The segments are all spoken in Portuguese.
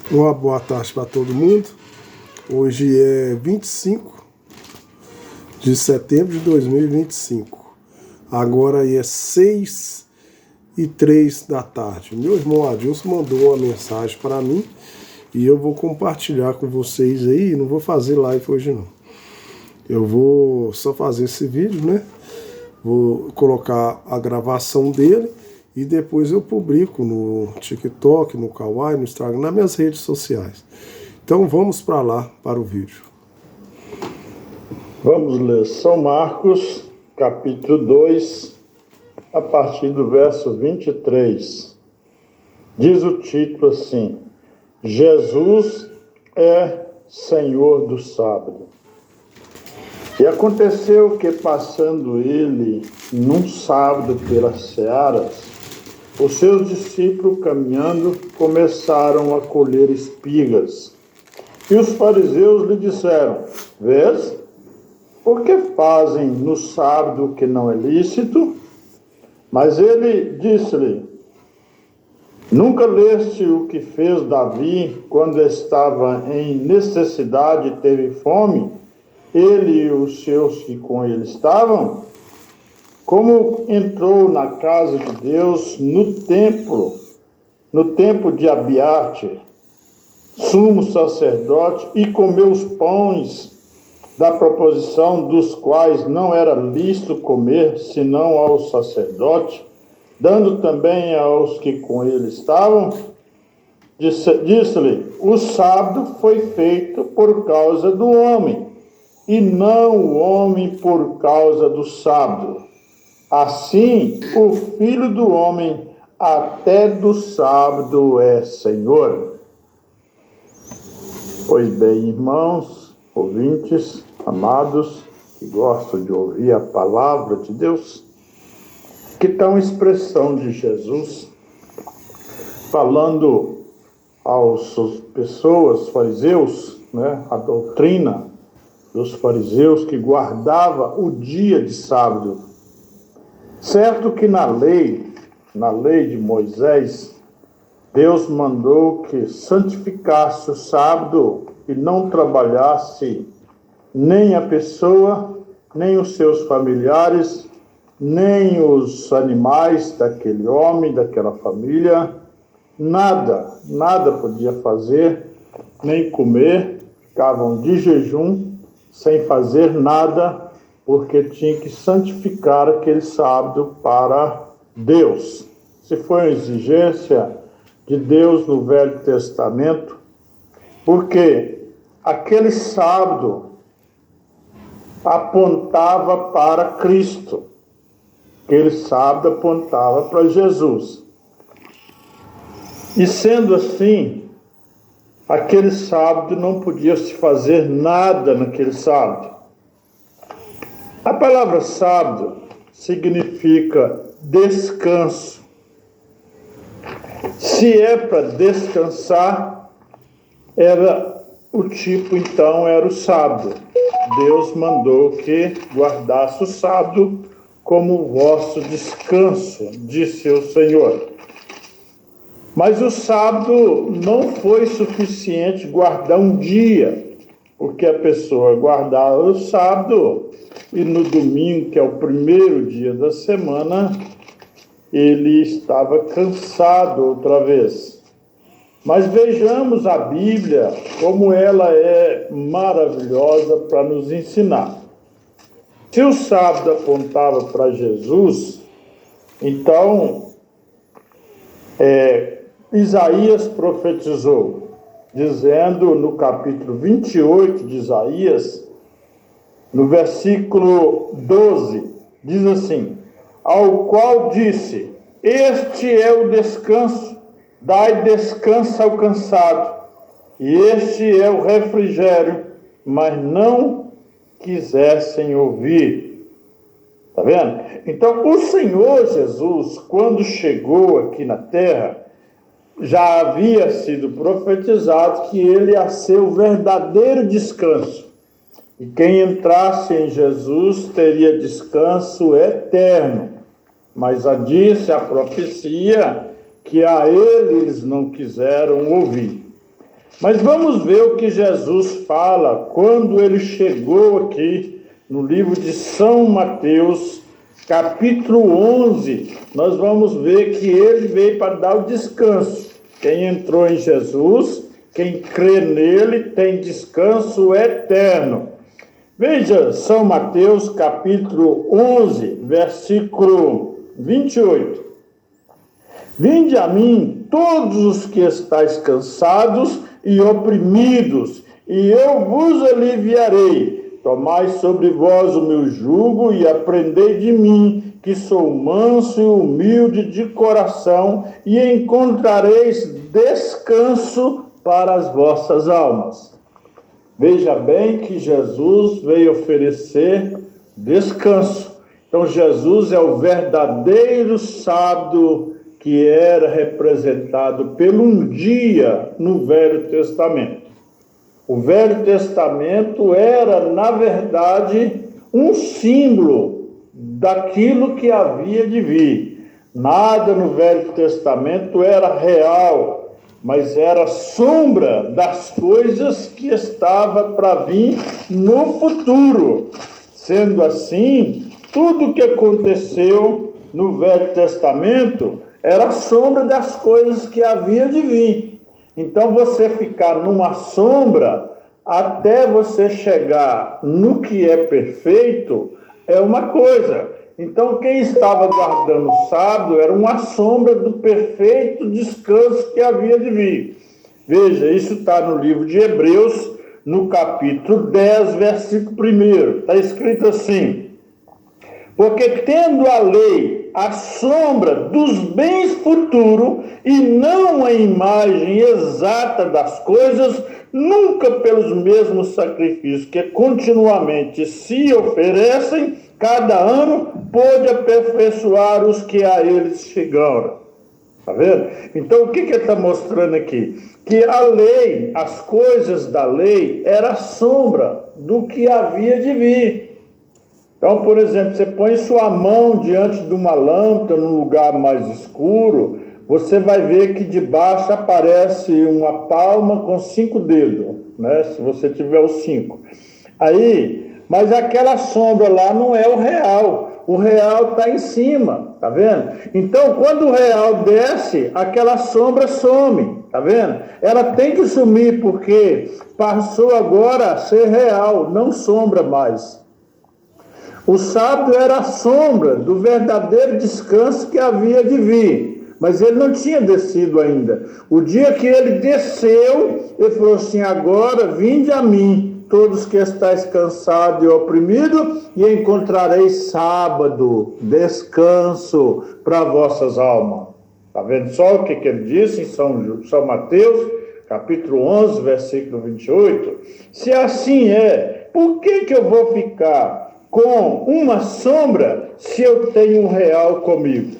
Uma boa tarde para todo mundo. Hoje é 25 de setembro de 2025. Agora é 6h03 da tarde. Meu irmão Adilson mandou uma mensagem para mim e eu vou compartilhar com vocês aí. Não vou fazer live hoje não. Eu vou só fazer esse vídeo, né? Vou colocar a gravação dele e depois eu publico no TikTok, no Kawaii, no Instagram, nas minhas redes sociais. Então vamos para lá, para o vídeo. Vamos ler São Marcos, capítulo 2, a partir do verso 23. Diz o título assim: Jesus é Senhor do sábado. E aconteceu que, passando ele num sábado pelas searas, os seus discípulos, caminhando, começaram a colher espigas. E os fariseus lhe disseram: Vês, por que fazem no sábado o que não é lícito? Mas ele disse-lhe: Nunca leste o que fez Davi quando estava em necessidade e teve fome? Ele e os seus que com ele estavam? Como entrou na casa de Deus no tempo de Abiate, sumo sacerdote, e comeu os pães da proposição, dos quais não era lícito comer, senão aos sacerdotes, dando também aos que com ele estavam? Disse-lhe: o sábado foi feito por causa do homem, e não o homem por causa do sábado. Assim, o Filho do Homem até do sábado é Senhor. Pois bem, irmãos, ouvintes, amados, que gostam de ouvir a palavra de Deus, que tal uma expressão de Jesus falando às pessoas, fariseus, né, a doutrina dos fariseus que guardava o dia de sábado. Certo que na lei de Moisés, Deus mandou que santificasse o sábado e não trabalhasse nem a pessoa, nem os seus familiares, nem os animais daquele homem, daquela família. Nada podia fazer, nem comer, ficavam de jejum, sem fazer nada, porque tinha que santificar aquele sábado para Deus. Se foi uma exigência de Deus no Velho Testamento, porque aquele sábado apontava para Cristo, aquele sábado apontava para Jesus. E sendo assim, aquele sábado não podia se fazer nada naquele sábado. A palavra sábado significa descanso. Se é para descansar, era o sábado. Deus mandou que guardasse o sábado como o vosso descanso, disse o Senhor. Mas o sábado não foi suficiente guardar um dia, porque a pessoa guardava o sábado e no domingo, que é o primeiro dia da semana, ele estava cansado outra vez. Mas vejamos a Bíblia, como ela é maravilhosa para nos ensinar. Se o sábado apontava para Jesus, então Isaías profetizou, dizendo no capítulo 28 de Isaías, no versículo 12, diz assim: ao qual disse: este é o descanso, dai descanso ao cansado, e este é o refrigério, mas não quisessem ouvir. Está vendo? Então, o Senhor Jesus, quando chegou aqui na terra, já havia sido profetizado que ele ia ser o verdadeiro descanso. E quem entrasse em Jesus teria descanso eterno. Mas disse a profecia que a ele eles não quiseram ouvir. Mas vamos ver o que Jesus fala quando ele chegou aqui no livro de São Mateus, capítulo 11. Nós vamos ver que ele veio para dar o descanso. Quem entrou em Jesus, quem crê nele, tem descanso eterno. Veja, São Mateus, capítulo 11, versículo 28. Vinde a mim todos os que estáis cansados e oprimidos, e eu vos aliviarei. Tomai sobre vós o meu jugo e aprendei de mim, que sou manso e humilde de coração, e encontrareis descanso para as vossas almas. Veja bem que Jesus veio oferecer descanso. Então Jesus é o verdadeiro sábado que era representado pelo um dia no Velho Testamento. O Velho Testamento era, na verdade, um símbolo daquilo que havia de vir. Nada no Velho Testamento era real, mas era sombra das coisas que estava para vir no futuro. Sendo assim, tudo que aconteceu no Velho Testamento era sombra das coisas que havia de vir. Então, você ficar numa sombra até você chegar no que é perfeito é uma coisa. Então, quem estava guardando o sábado era uma sombra do perfeito descanso que havia de vir. Veja, isso está no livro de Hebreus, no capítulo 10, versículo 1. Está escrito assim: porque tendo a lei a sombra dos bens futuros e não a imagem exata das coisas, nunca pelos mesmos sacrifícios que continuamente se oferecem, cada ano pôde aperfeiçoar os que a eles chegaram. Está vendo? Então, o que ele está mostrando aqui? Que a lei, as coisas da lei, era sombra do que havia de vir. Então, por exemplo, você põe sua mão diante de uma lâmpada, num lugar mais escuro, você vai ver que debaixo aparece uma palma com 5 dedos, né? Se você tiver os 5. Mas aquela sombra lá não é o real está em cima, tá vendo? Então, quando o real desce, aquela sombra some, tá vendo? Ela tem que sumir, porque passou agora a ser real, não sombra mais. O sábado era a sombra do verdadeiro descanso que havia de vir, mas ele não tinha descido ainda. O dia que ele desceu, ele falou assim: agora vinde a mim, todos que estáis cansados e oprimidos, e encontrareis sábado, descanso para vossas almas. Está vendo só o que ele disse em São Mateus, capítulo 11, versículo 28? Se assim é, por que eu vou ficar com uma sombra se eu tenho um real comigo?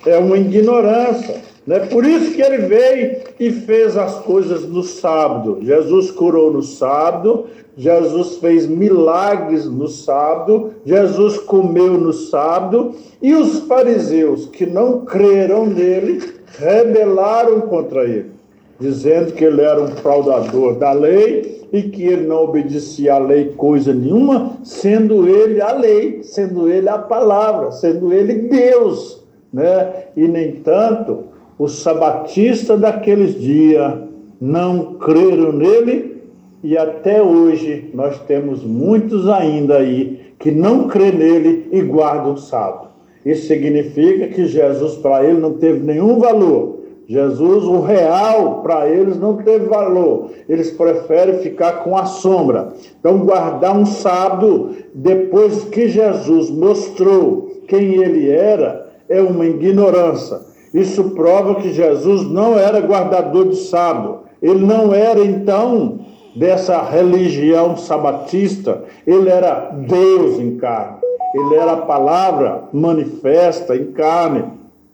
É uma ignorância, né? Por isso que ele veio e fez as coisas no sábado. Jesus curou no sábado, Jesus fez milagres no sábado, Jesus comeu no sábado, e os fariseus que não creram nele rebelaram contra ele, dizendo que ele era um fraudador da lei e que ele não obedecia à lei coisa nenhuma, sendo ele a lei, sendo ele a palavra, sendo ele Deus, né? E, nem tanto, os sabatistas daqueles dias não creram nele, e até hoje nós temos muitos ainda aí que não crê nele e guardam o sábado. Isso significa que Jesus, para ele, não teve nenhum valor. Jesus, o real, para eles não teve valor. Eles preferem ficar com a sombra. Então, guardar um sábado, depois que Jesus mostrou quem ele era, é uma ignorância. Isso prova que Jesus não era guardador de sábado. Ele não era, então, dessa religião sabatista. Ele era Deus em carne. Ele era a palavra manifesta em carne.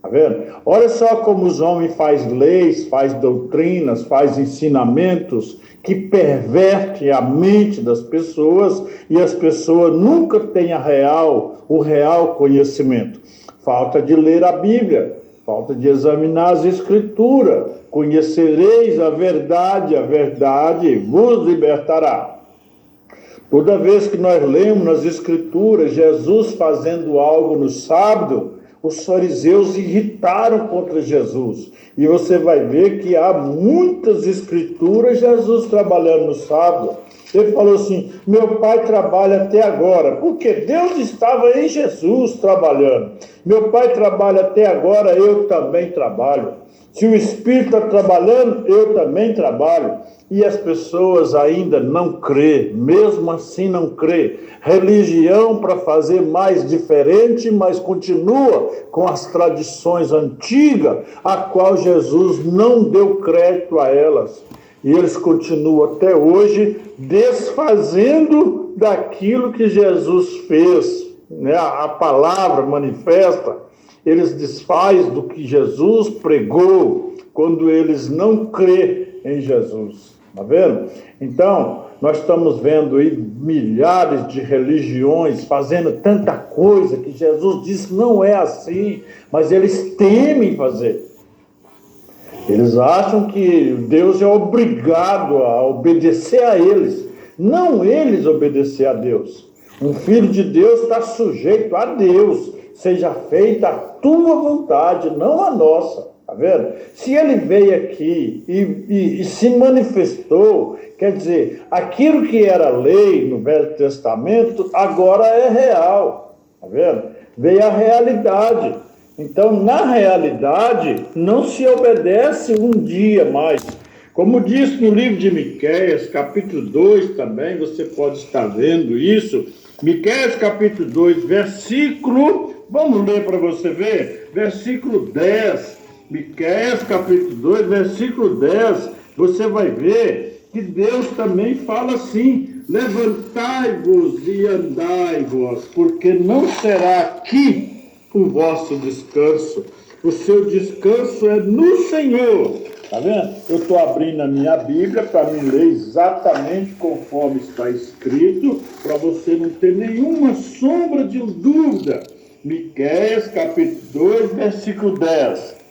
Tá vendo? Olha só como os homens fazem leis, fazem doutrinas, fazem ensinamentos que pervertem a mente das pessoas, e as pessoas nunca têm o real conhecimento. Falta de ler a Bíblia, falta de examinar as Escrituras, Conhecereis a verdade vos libertará. Toda vez que nós lemos nas Escrituras Jesus fazendo algo no sábado, os fariseus irritaram contra Jesus. E você vai ver que há muitas Escrituras Jesus trabalhando no sábado. Ele falou assim: meu pai trabalha até agora, porque Deus estava em Jesus trabalhando. Meu pai trabalha até agora, eu também trabalho. Se o Espírito está trabalhando, eu também trabalho. E as pessoas ainda não crê, mesmo assim não crê. Religião para fazer mais diferente, mas continua com as tradições antigas, a qual Jesus não deu crédito a elas. E eles continuam até hoje desfazendo daquilo que Jesus fez, né? A palavra manifesta. Eles desfazem do que Jesus pregou quando eles não crêem em Jesus. Está vendo? Então, nós estamos vendo aí milhares de religiões fazendo tanta coisa que Jesus disse não é assim, mas eles temem fazer. Eles acham que Deus é obrigado a obedecer a eles, não eles obedecer a Deus. Um filho de Deus está sujeito a Deus. Seja feita a tua vontade, não a nossa. Tá vendo? Se ele veio aqui e se manifestou, quer dizer, aquilo que era lei no Velho Testamento, agora é real. Tá vendo? Veio a realidade. Então, na realidade, não se obedece um dia mais. Como diz no livro de Miqueias, capítulo 2 também, você pode estar vendo isso. Miqueias, capítulo 2, versículo, vamos ler para você ver, versículo 10. Miqueias, capítulo 2, versículo 10, você vai ver que Deus também fala assim: levantai-vos e andai-vos, porque não será aqui o vosso descanso. O seu descanso é no Senhor. Tá vendo? Eu estou abrindo a minha Bíblia para me ler exatamente conforme está escrito, para você não ter nenhuma sombra de dúvida. Miqueias, capítulo 2, versículo 10.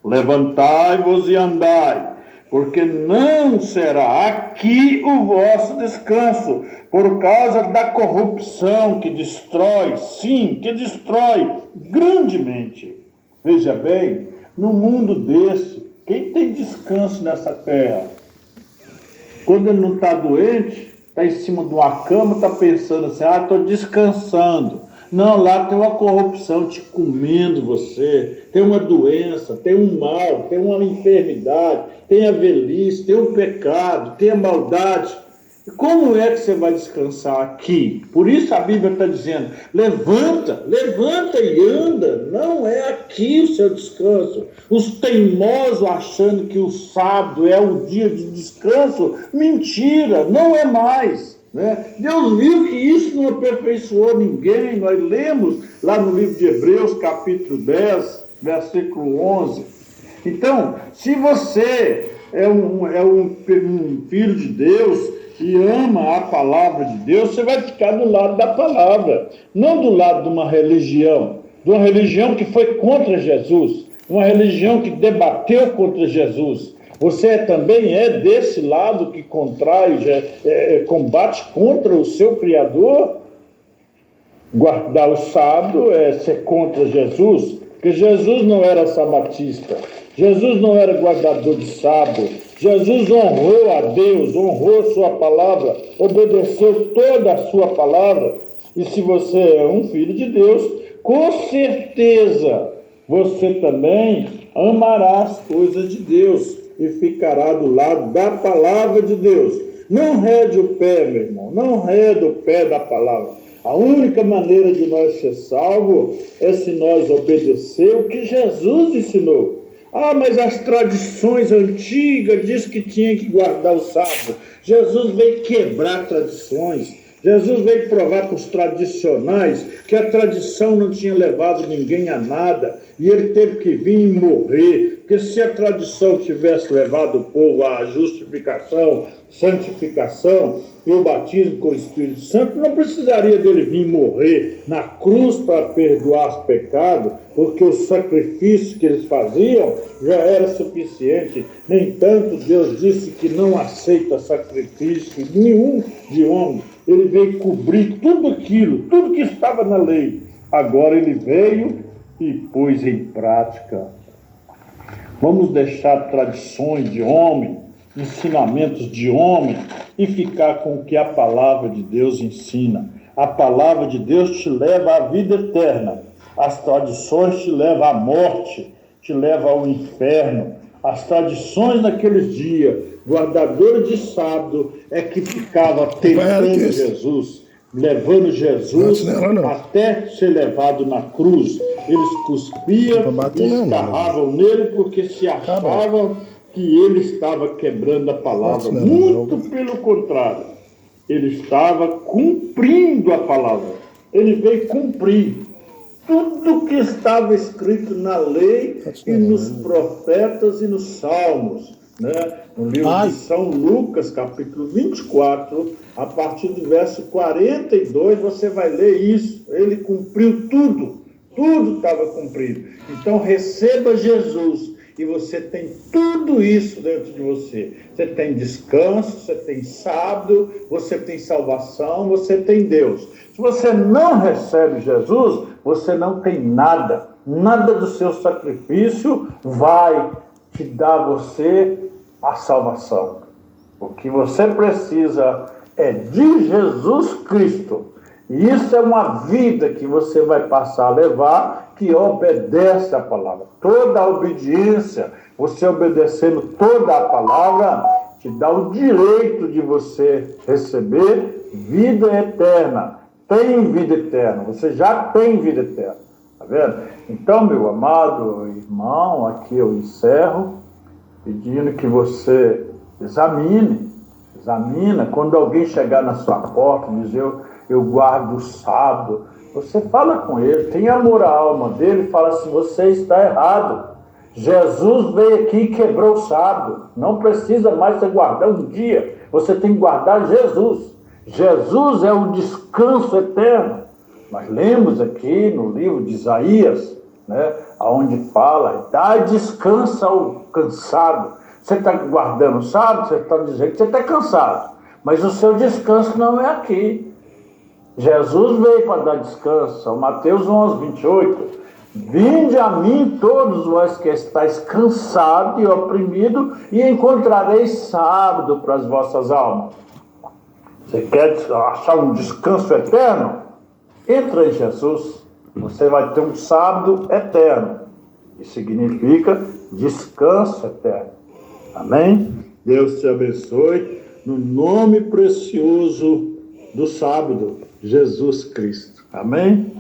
Levantai-vos e andai, porque não será aqui o vosso descanso, por causa da corrupção que destrói, sim, que destrói grandemente. Veja bem, no mundo desse, quem tem descanso nessa terra? Quando ele não está doente, está em cima de uma cama, está pensando assim: estou descansando. Não, lá tem uma corrupção te comendo você, tem uma doença, tem um mal, tem uma enfermidade, tem a velhice, tem o pecado, tem a maldade. E como é que você vai descansar aqui? Por isso a Bíblia está dizendo: levanta, levanta e anda. Não é aqui o seu descanso. Os teimosos achando que o sábado é o dia de descanso, mentira, não é mais. Né? Deus viu que isso não aperfeiçoou ninguém. Nós lemos lá no livro de Hebreus, capítulo 10, versículo 11. Então, se você é um filho de Deus e ama a palavra de Deus, você vai ficar do lado da palavra, não do lado de uma religião que foi contra Jesus, uma religião que debateu contra Jesus. Você também é desse lado que combate contra o seu Criador? Guardar o sábado é ser contra Jesus, porque Jesus não era sabatista, Jesus não era guardador de sábado. Jesus honrou a Deus, honrou a sua palavra, obedeceu toda a sua palavra. E se você é um filho de Deus, com certeza você também amará as coisas de Deus e ficará do lado da palavra de Deus. Não rede o pé, meu irmão, não rede o pé da palavra. A única maneira de nós ser salvos é se nós obedecer o que Jesus ensinou. Mas as tradições antigas diz que tinha que guardar o sábado. Jesus veio quebrar tradições. Jesus veio provar para os tradicionais que a tradição não tinha levado ninguém a nada. e ele teve que vir e morrer, porque se a tradição tivesse levado o povo à justificação, santificação e o batismo com o Espírito Santo, não precisaria dele vir morrer na cruz para perdoar os pecados, porque o sacrifício que eles faziam já era suficiente. No entanto, Deus disse que não aceita sacrifício nenhum de homem. Ele veio cobrir tudo aquilo, tudo que estava na lei. Agora ele veio e pôs em prática. Vamos deixar tradições de homem, ensinamentos de homem e ficar com o que a palavra de Deus ensina. A palavra de Deus te leva à vida eterna. As tradições te levam à morte, te levam ao inferno. As tradições daqueles dias, guardadores de sábado, é que ficava tentando Jesus, levando Jesus até ser levado na cruz. Eles cuspiam e escarravam nele porque se achavam que ele estava quebrando a palavra. Muito pelo contrário, ele estava cumprindo a palavra. Ele veio cumprir tudo que estava escrito na lei e nos profetas e nos salmos. Né? No livro de São Lucas, capítulo 24, a partir do verso 42, você vai ler isso. Ele cumpriu tudo, tudo estava cumprido. Então receba Jesus e você tem tudo isso dentro de você. Você tem descanso, você tem sábado, você tem salvação, você tem Deus. Se você não recebe Jesus, você não tem nada. Nada do seu sacrifício vai te dar a você a salvação. O que você precisa é de Jesus Cristo. E isso é uma vida que você vai passar a levar, que obedece a palavra. Toda a obediência, você obedecendo toda a palavra, te dá o direito de você receber vida eterna. Tem vida eterna, você já tem vida eterna. Tá vendo? Então, meu amado irmão, aqui eu encerro, pedindo que você examina, quando alguém chegar na sua porta e dizer, eu guardo o sábado, você fala com ele, tem amor à alma dele, fala assim, você está errado. Jesus veio aqui e quebrou o sábado, não precisa mais você guardar um dia, você tem que guardar Jesus. Jesus é o descanso eterno. Nós lemos aqui no livro de Isaías, né, onde fala, dá descanso ao cansado. Você está guardando o sábado, você está dizendo que você está cansado, mas o seu descanso não é aqui. Jesus veio para dar descanso. São Mateus 11, 28. Vinde a mim todos vós que estáis cansados e oprimidos, e encontrareis sábado para as vossas almas. Você quer achar um descanso eterno? Entra em Jesus. Você vai ter um sábado eterno. Isso significa descanso eterno. Amém? Deus te abençoe. No nome precioso do sábado, Jesus Cristo. Amém?